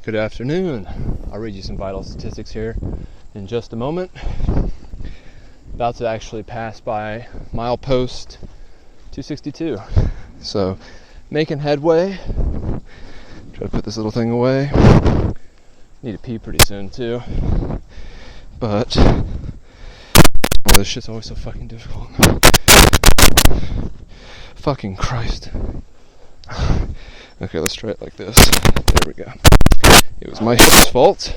Good afternoon. I'll read you some vital statistics here in just a moment. About to actually pass by milepost 262. So, making headway. Try to put this little thing away. Need to pee pretty soon too. But, this shit's always so fucking difficult. Fucking Christ. Okay, let's try it like this. There we go. It was my hip's fault.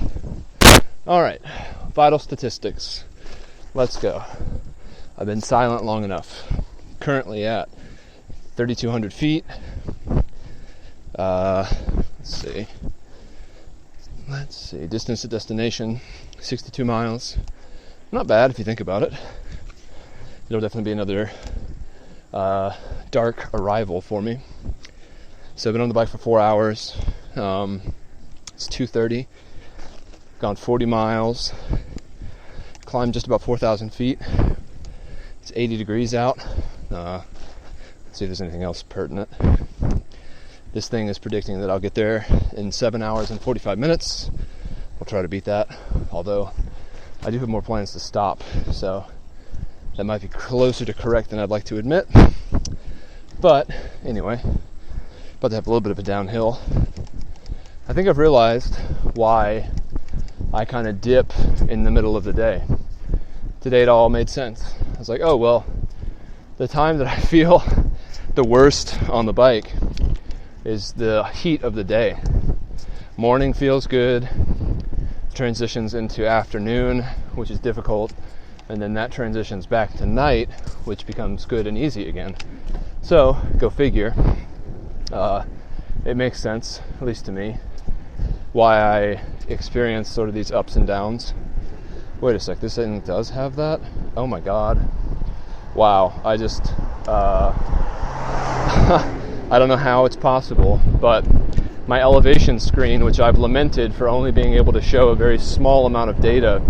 Alright, vital statistics. Let's go. I've been silent long enough. Currently at 3,200 feet. Let's see. Distance to destination, 62 miles. Not bad if you think about it. It'll definitely be another dark arrival for me. So I've been on the bike for 4 hours. It's 2:30. Gone 40 miles. Climbed just about 4,000 feet. It's 80 degrees out. Let's see if there's anything else pertinent. This thing is predicting that I'll get there in 7 hours and 45 minutes. I'll try to beat that. Although I do have more plans to stop, so that might be closer to correct than I'd like to admit. But anyway, about to have a little bit of a downhill. I think I've realized why I kind of dip in the middle of the day. Today it all made sense. I was like, oh, well, the time that I feel the worst on the bike is the heat of the day. Morning feels good, transitions into afternoon, which is difficult, and then that transitions back to night, which becomes good and easy again. So, go figure. It makes sense, at least to me, why I experience sort of these ups and downs. Wait a sec, this thing does have that? Oh my god. Wow, I just, I don't know how it's possible, but my elevation screen, which I've lamented for only being able to show a very small amount of data,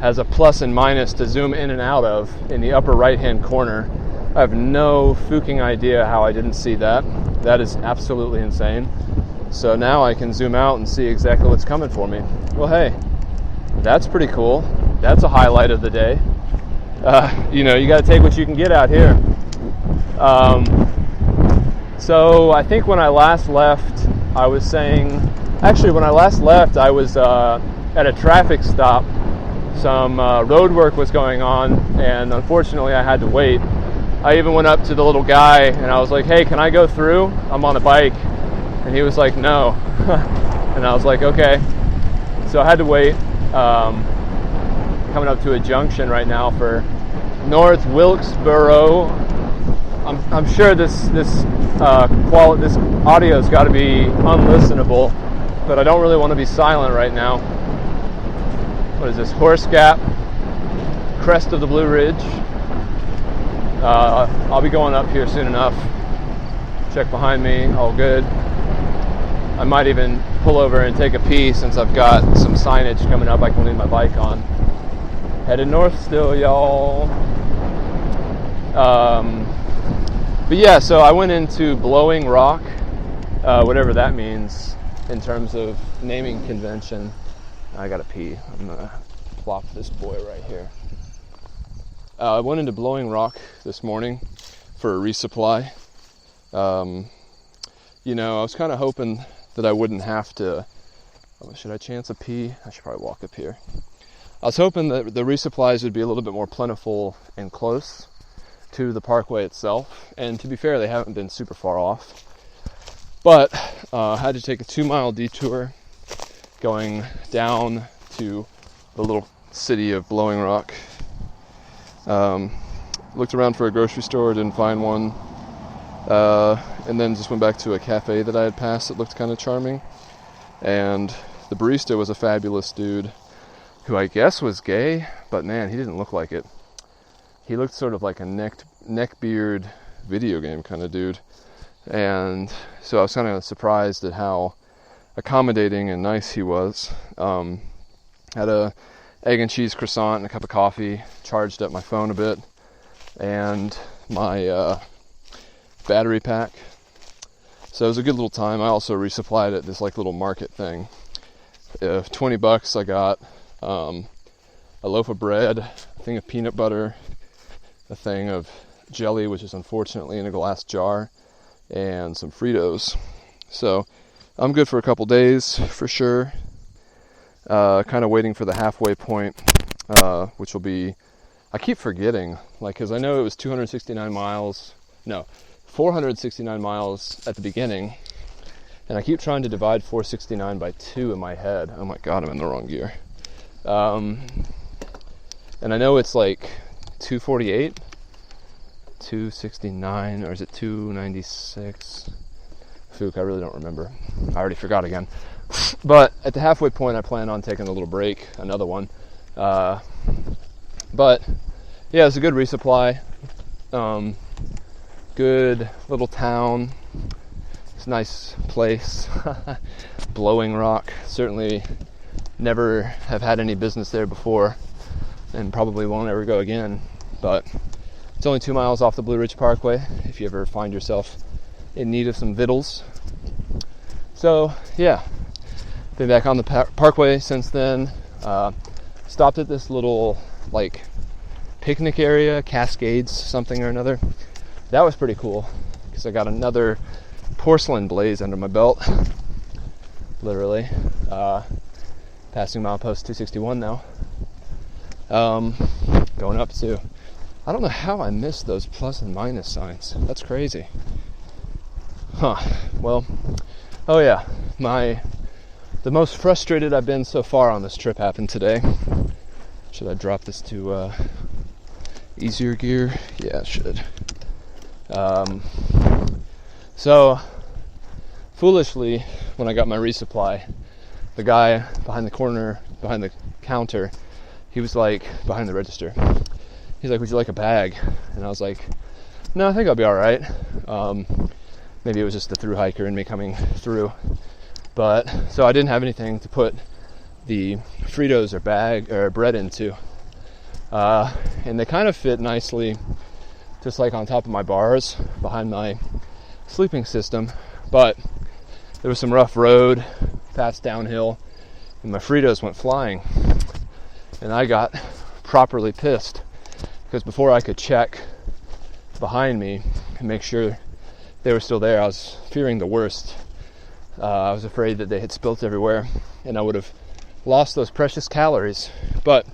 has a plus and minus to zoom in and out of in the upper right-hand corner. I have no fucking idea how I didn't see that. That is absolutely insane. So now I can zoom out and see exactly what's coming for me. Well, hey, that's pretty cool. That's a highlight of the day. You got to take what you can get out here. So I think when I last left, I was when I last left, I was at a traffic stop. Some road work was going on, and unfortunately I had to wait. I even went up to the little guy and I was like, hey, can I go through? I'm on a bike. And he was like, no. And I was like, okay. So I had to wait. Coming up to a junction right now for North Wilkesboro. I'm sure this audio's got to be unlistenable, but I don't really want to be silent right now. What is this? Horse Gap, crest of the Blue Ridge. I'll be going up here soon enough. Check behind me, all good. I might even pull over and take a pee since I've got some signage coming up I can leave my bike on. Headed north still, y'all. But yeah, so I went into Blowing Rock, whatever that means in terms of naming convention. I gotta pee. I'm gonna plop this boy right here. I went into Blowing Rock this morning for a resupply. I was kind of hoping that I wouldn't have to. Should I chance a pee? I should probably walk up here. I was hoping that the resupplies would be a little bit more plentiful and close to the Parkway itself. And to be fair, they haven't been super far off. But I had to take a 2-mile detour going down to the little city of Blowing Rock. Looked around for a grocery store, didn't find one. And then just went back to a cafe that I had passed that looked kind of charming. And the barista was a fabulous dude who I guess was gay, but man, he didn't look like it. He looked sort of like a neckbeard video game kind of dude. And so I was kind of surprised at how accommodating and nice he was. Had a egg and cheese croissant and a cup of coffee, charged up my phone a bit, and my battery pack. So it was a good little time. I also resupplied at this like little market thing. $20, I got a loaf of bread, a thing of peanut butter, a thing of jelly, which is unfortunately in a glass jar, and some Fritos. So I'm good for a couple days for sure. Kind of waiting for the halfway point, which will be, I keep forgetting, like, because I know it was 469 miles at the beginning, and I keep trying to divide 469 by 2 in my head. Oh my god, I'm in the wrong gear. And I know it's like 248, 269, or is it 296? Fook, I really don't remember. I already forgot again. But at the halfway point, I plan on taking a little break, another one. But yeah, it's a good resupply. Good little town. It's a nice place. Blowing Rock. Certainly never have had any business there before, and probably won't ever go again. But it's only 2 miles off the Blue Ridge Parkway if you ever find yourself in need of some vittles. So yeah, been back on the Parkway since then. Stopped at this little like picnic area, Cascades something or another. That was pretty cool because I got another porcelain blaze under my belt, literally. Passing milepost 261 now. Going up to, I don't know how I missed those plus and minus signs. That's crazy. Well, oh yeah, the most frustrated I've been so far on this trip happened today. Should I drop this to easier gear? Yeah, I should. So foolishly, when I got my resupply, the guy behind the counter, he was like, behind the register, he's like, would you like a bag? And I was like, no, I think I'll be all right. Maybe it was just the through hiker and me coming through. But so I didn't have anything to put the Fritos or bread into. And they kind of fit nicely just like on top of my bars behind my sleeping system. But there was some rough road, fast downhill, and my Fritos went flying. And I got properly pissed because before I could check behind me and make sure they were still there, I was fearing the worst. I was afraid that they had spilt everywhere and I would have lost those precious calories. But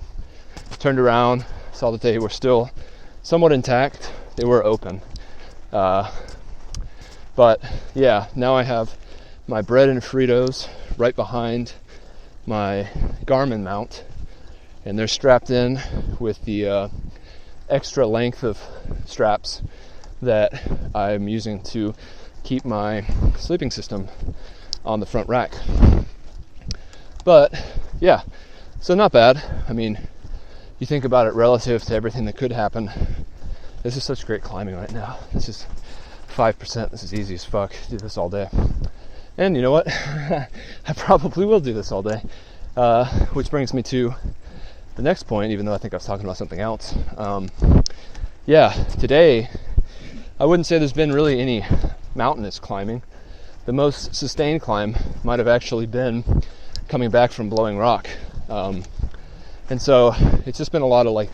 turned around, saw that they were still somewhat intact. They were open. But yeah, now I have my bread and Fritos right behind my Garmin mount, and they're strapped in with the extra length of straps that I'm using to keep my sleeping system on the front rack. But yeah, so not bad. I mean, you think about it relative to everything that could happen. This is such great climbing right now. This is 5%. This is easy as fuck. Do this all day. And you know what? I probably will do this all day. Which brings me to the next point, even though I think I was talking about something else. Yeah, today, I wouldn't say there's been really any mountainous climbing. The most sustained climb might have actually been coming back from Blowing Rock. And so it's just been a lot of like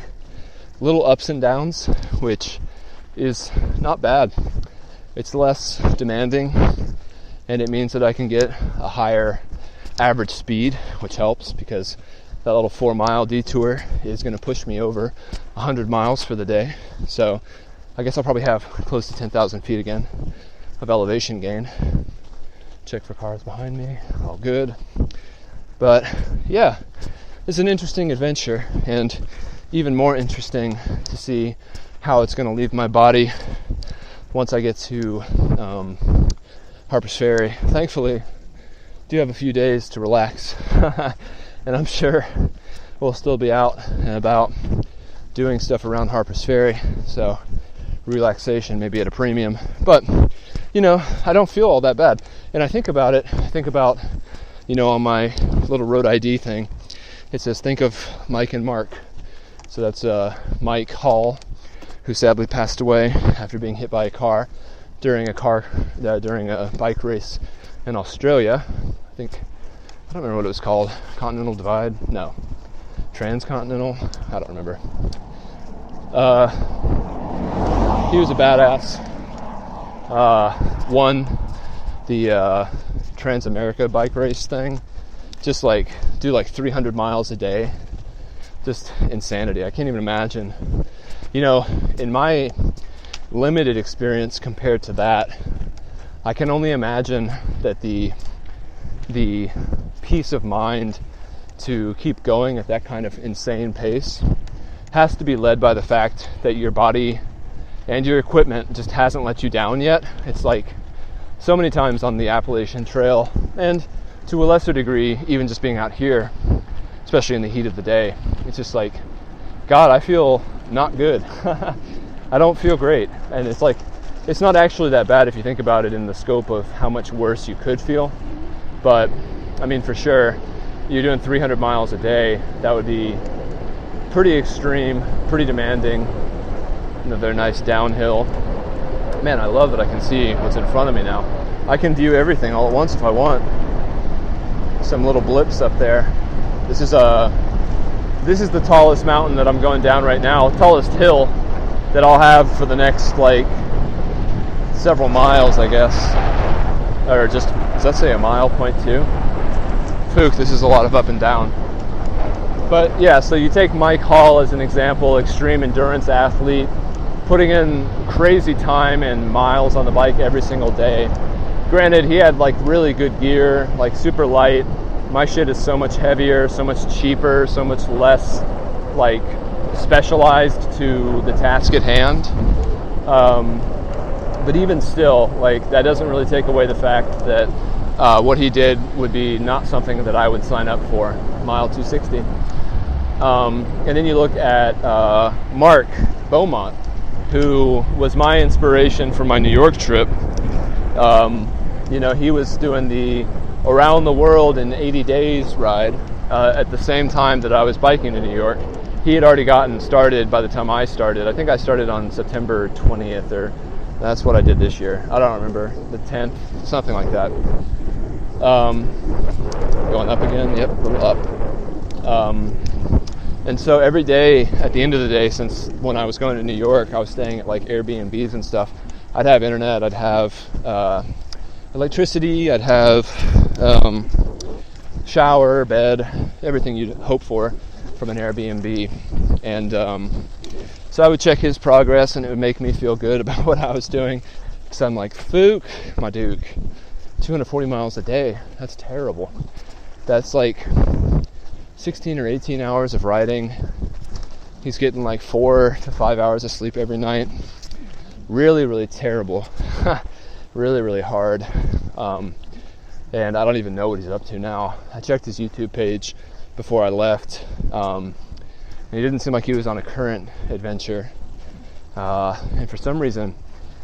little ups and downs, which is not bad. It's less demanding, and it means that I can get a higher average speed, which helps because that little 4-mile detour is going to push me over 100 miles for the day. So I guess I'll probably have close to 10,000 feet again of elevation gain. Check for cars behind me. All good. But yeah, it's an interesting adventure, and even more interesting to see how it's going to leave my body once I get to Harper's Ferry. Thankfully, do have a few days to relax, and I'm sure we'll still be out and about doing stuff around Harper's Ferry, so relaxation may be at a premium. But you know, I don't feel all that bad, and I think about, you know, on my little road ID thing, it says think of Mike and Mark. So that's Mike Hall, who sadly passed away after being hit by a car during a bike race in Australia. I think I don't remember what it was called. Continental Divide? No. Transcontinental? I don't remember. He was a badass. Won the Transamerica bike race thing. Just like, do like 300 miles a day. Just insanity. I can't even imagine. You know, in my limited experience compared to that, I can only imagine that the peace of mind to keep going at that kind of insane pace has to be led by the fact that your body and your equipment just hasn't let you down yet. It's like so many times on the Appalachian Trail, and to a lesser degree, even just being out here, especially in the heat of the day, it's just like, God, I feel not good. I don't feel great. And it's like, it's not actually that bad if you think about it in the scope of how much worse you could feel. But, I mean, for sure, you're doing 300 miles a day, that would be pretty extreme, pretty demanding. Another nice downhill. Man, I love that I can see what's in front of me now. I can view everything all at once if I want. Some little blips up there. This is the tallest mountain that I'm going down right now, tallest hill that I'll have for the next like several miles, I guess. Or just, does that say a mile, 0.2? Fook, this is a lot of up and down. But yeah, so you take Mike Hall as an example, extreme endurance athlete, putting in crazy time and miles on the bike every single day. Granted, he had like really good gear, like super light. My shit is so much heavier, so much cheaper, so much less like specialized to the task at hand. But even still, like, that doesn't really take away the fact that what he did would be not something that I would sign up for. Mile 260. And then you look at Mark Beaumont, who was my inspiration for my New York trip. You know, he was doing the around the world in 80 days ride at the same time that I was biking in New York. He had already gotten started by the time I started. I think I started on September 20th, or that's what I did this year. I don't remember, the 10th, something like that. Going up again, yep, a little up. And so every day, at the end of the day, since when I was going to New York, I was staying at like Airbnbs and stuff. I'd have internet, I'd have electricity, I'd have shower, bed, everything you'd hope for from an Airbnb. And so I would check his progress, and it would make me feel good about what I was doing. So I'm like, Fook, my dude, 240 miles a day, that's terrible. That's like 16 or 18 hours of riding. He's getting like 4 to 5 hours of sleep every night. Really, really terrible. Really, really hard. And I don't even know what he's up to now. I checked his YouTube page before I left. And he didn't seem like he was on a current adventure. And for some reason,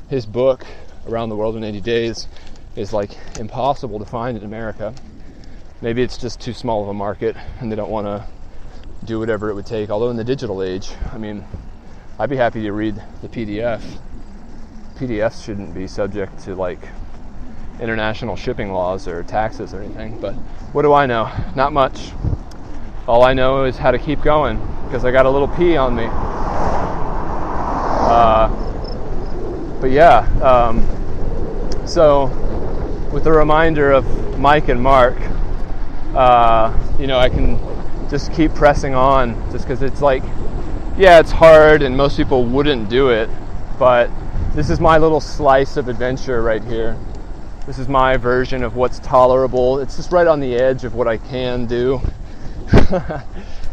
his book, Around the World in 80 Days, is like impossible to find in America. Maybe it's just too small of a market and they don't want to do whatever it would take. Although in the digital age, I mean, I'd be happy to read the PDF. PDFs shouldn't be subject to like international shipping laws or taxes or anything. But what do I know? Not much. All I know is how to keep going because I got a little pee on me. But yeah, so with a reminder of Mike and Mark, you know, I can just keep pressing on just because it's like, yeah, it's hard and most people wouldn't do it, but this is my little slice of adventure right here. This is my version of what's tolerable. It's just right on the edge of what I can do.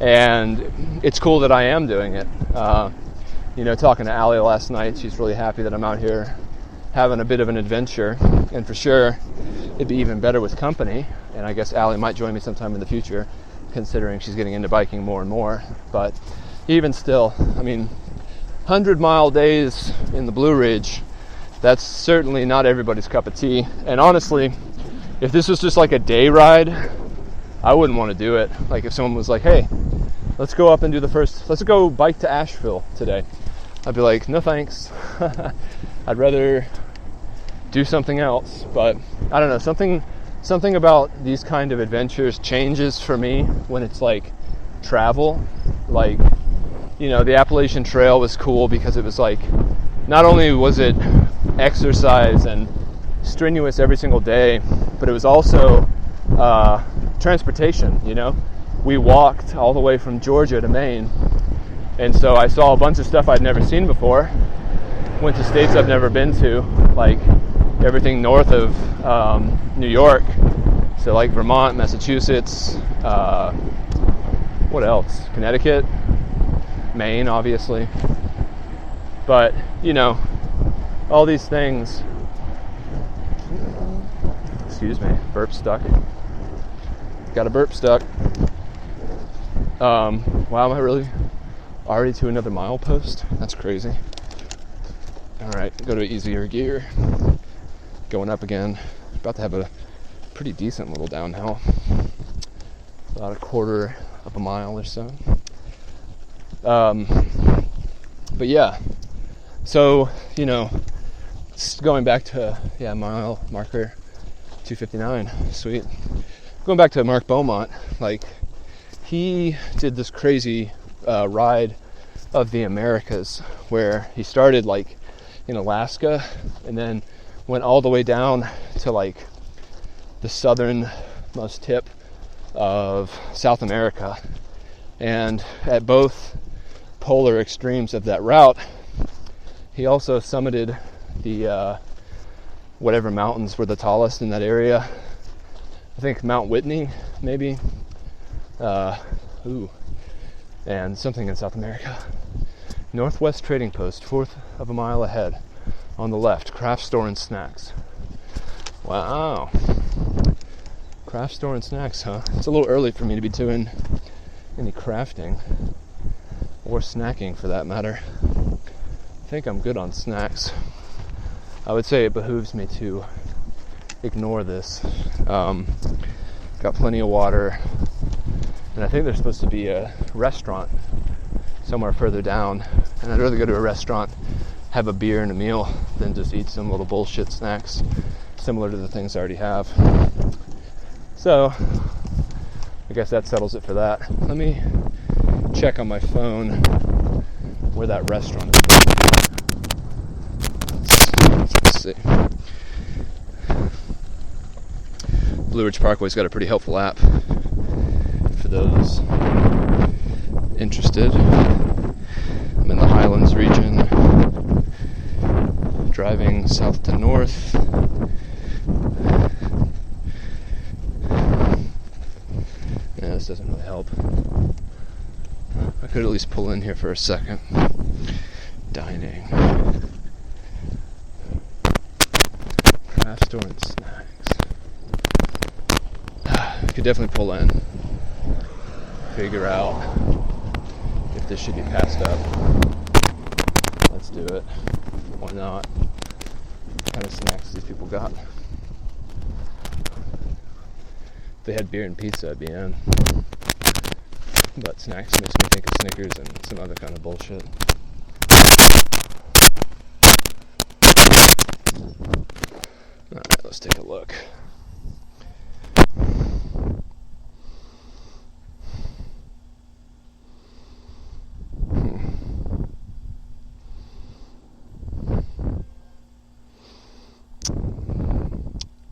And it's cool that I am doing it. You know, talking to Allie last night, she's really happy that I'm out here having a bit of an adventure. And for sure, it'd be even better with company. And I guess Allie might join me sometime in the future, considering she's getting into biking more and more. But even still, I mean, 100-mile days in the Blue Ridge, that's certainly not everybody's cup of tea. And honestly, if this was just like a day ride, I wouldn't want to do it. Like if someone was like, hey, let's go up and do let's go bike to Asheville today. I'd be like, no thanks. I'd rather do something else. But I don't know, something something about these kind of adventures changes for me when it's like travel. Like, you know, the Appalachian Trail was cool because it was like, not only was it exercise and strenuous every single day, but it was also transportation. You know, we walked all the way from Georgia to Maine, and so I saw a bunch of stuff I'd never seen before. Went to states I've never been to, like everything north of New York, so like Vermont, Massachusetts, what else? Connecticut, Maine, obviously. But, you know, all these things. Excuse me, burp stuck. Got a burp stuck. Wow, am I really already to another milepost? That's crazy. Alright, go to easier gear. Going up again. About to have a pretty decent little downhill. About a quarter of a mile or so. But yeah. So, you know, going back to, mile marker 259. Sweet. Going back to Mark Beaumont, like, he did this crazy ride of the Americas where he started like in Alaska and then went all the way down to like the southernmost tip of South America. And at both polar extremes of that route, he also summited the whatever mountains were the tallest in that area. I think Mount Whitney, maybe. And something in South America. Northwest Trading Post, fourth of a mile ahead. On the left, craft store and snacks. Wow. Craft store and snacks, huh? It's a little early for me to be doing any crafting. Or snacking, for that matter. I think I'm good on snacks. I would say it behooves me to ignore this. Got plenty of water. And I think there's supposed to be a restaurant somewhere further down. And I'd rather go to a restaurant, have a beer and a meal, than just eat some little bullshit snacks similar to the things I already have. So, I guess that settles it for that. Let me check on my phone where that restaurant is. Let's see. Blue Ridge Parkway's got a pretty helpful app for those interested. I'm in the Highlands region, driving south to north. Yeah, this doesn't really help. I could at least pull in here for a second. Dining. Craft store and snacks. I could definitely pull in. Figure out if this should be passed up. Let's do it. Why not? What kind of snacks these people got? If they had beer and pizza, I'd be in. But snacks makes me think of Snickers and some other kind of bullshit. Alright, let's take a look.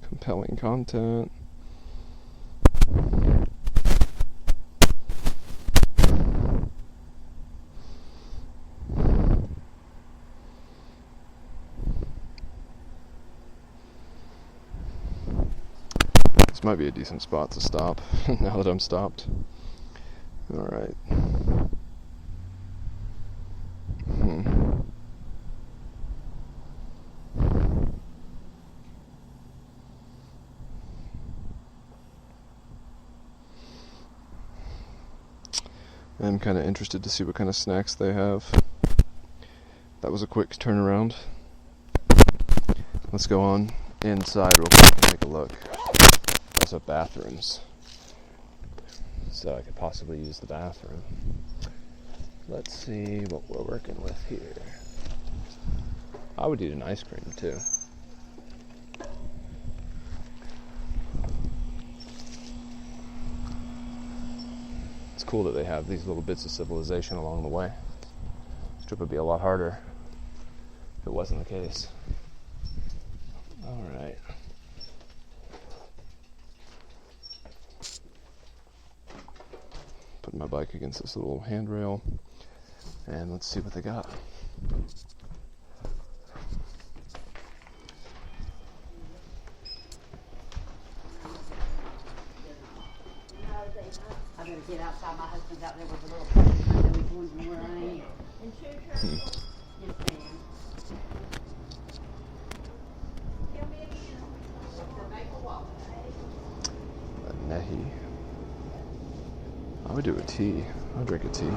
Compelling content. This might be a decent spot to stop now that I'm stopped. Alright. I'm kind of interested to see what kind of snacks they have. That was a quick turnaround. Let's go on inside real quick and take a look. Also bathrooms. So I could possibly use the bathroom. Let's see what we're working with here. I would eat an ice cream too. It's cool that they have these little bits of civilization along the way. This trip would be a lot harder if it wasn't the case. All right. Putting my bike against this little handrail, and let's see what they got. I better get outside. My husband's out there with a little puppy. I know he's wondering where I am. Yes, ma'am. A Nehi. I would do a tea. I would drink a tea.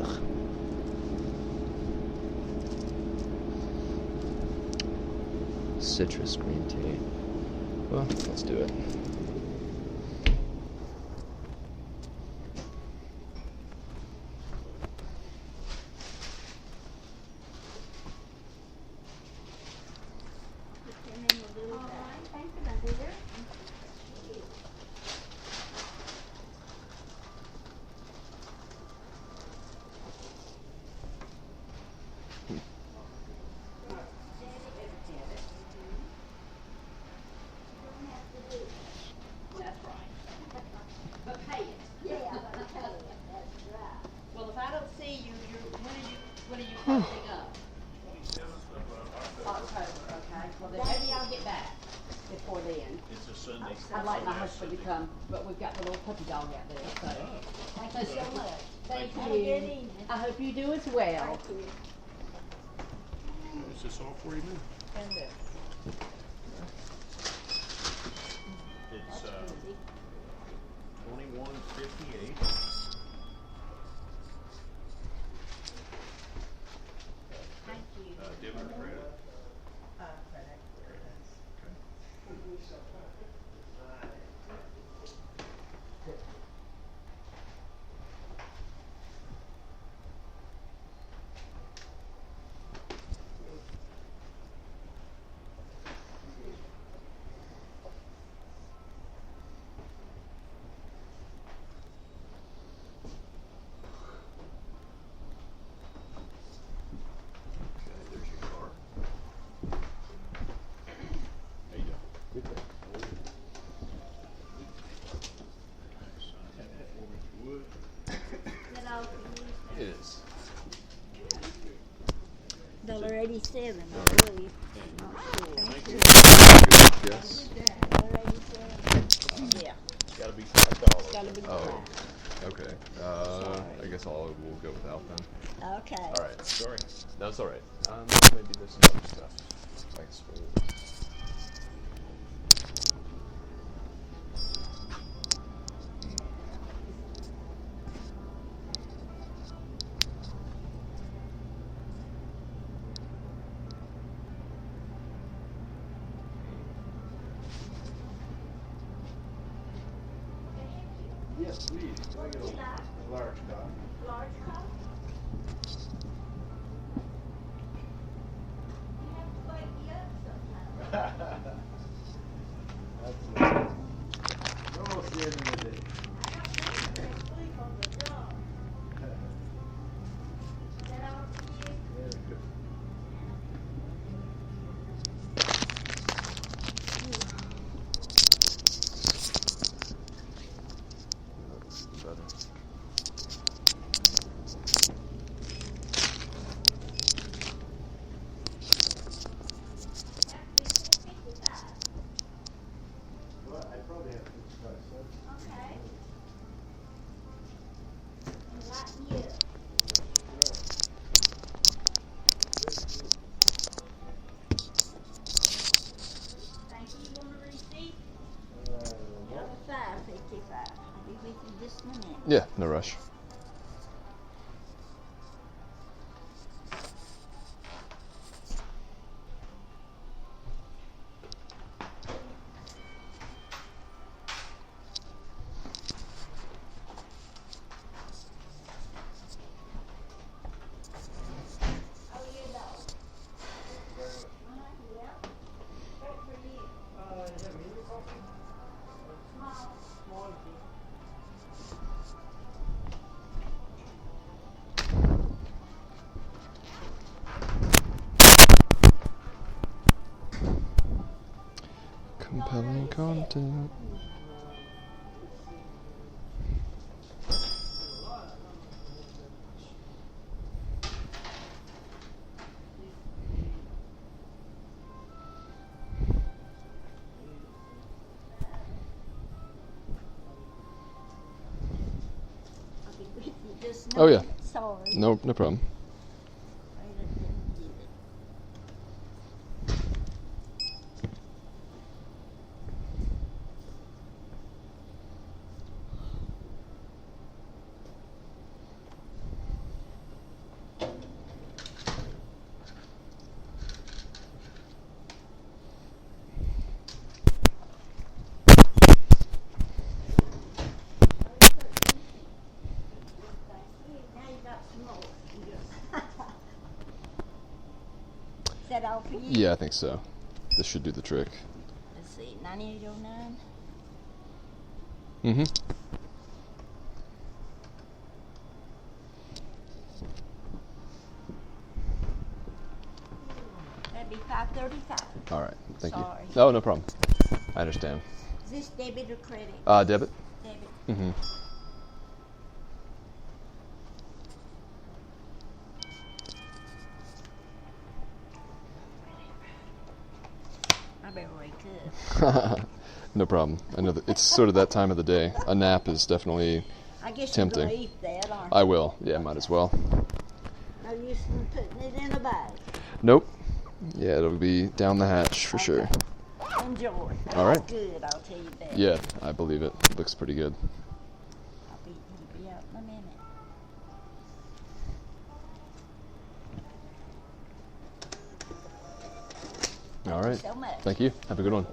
Ugh. Citrus green tea. Well, let's do it. When are you posting up? October, okay. Well, then maybe I'll get back before then. It's a Sunday. I'd like my husband to come, but we've got the little puppy dog out there, so. Thank you so much. Thank Have a good you. evening. I hope you do as well. Thank you. Is this all for you now? And this. It's That's easy. 2158. Thank you. Debit or credit? Credit. Okay, there's your card. There you go. Good day. Sign that for me if you would. Then I'll use It is. $1.87, I believe. Not sure. Thank you. Yes. $1.87. Yeah, Gotta be $5. gotta be Oh. fine. Okay. I guess we'll go without then. Okay. All right. Sorry. That's all right. Maybe there's some other stuff. Like spoons. Yes, please. Can I get a large cup? Large cup? You have to wake me up sometime. That's almost the end of the day. I don't think they're asleep on the job. Is that all for you? Better. Well, I probably have 55 cents. Okay. And lighten you up. Thank you. You want a receipt? Number 555. I'll be with you just a minute. Yeah, no rush. Oh, you know. Yeah. What for you? Small. Compelling content. I'll be with you just Oh, yeah. now. Sorry. No problem. Afraid I didn't get it. Now you got some more. Is that all for you? Yeah, I think so. This should do the trick. Let's see, 9809. Mm-hmm. That'd be 535. All right. Thank Sorry. you. No problem. I understand. Is this debit or credit? Debit. Debit. Mm-hmm. I better wake up. No problem. I know that it's sort of that time of the day. A nap is definitely I guess tempting. you're gonna eat that, aren't I will. Yeah, might as well. you? No use in putting it in a bag. Nope. Yeah, it'll be down the hatch for sure. Enjoy. All right. Good, I'll tell you that. Yeah, I believe it. Looks pretty good. He'll be out in a minute. All right. So much. Thank you. Have a good one.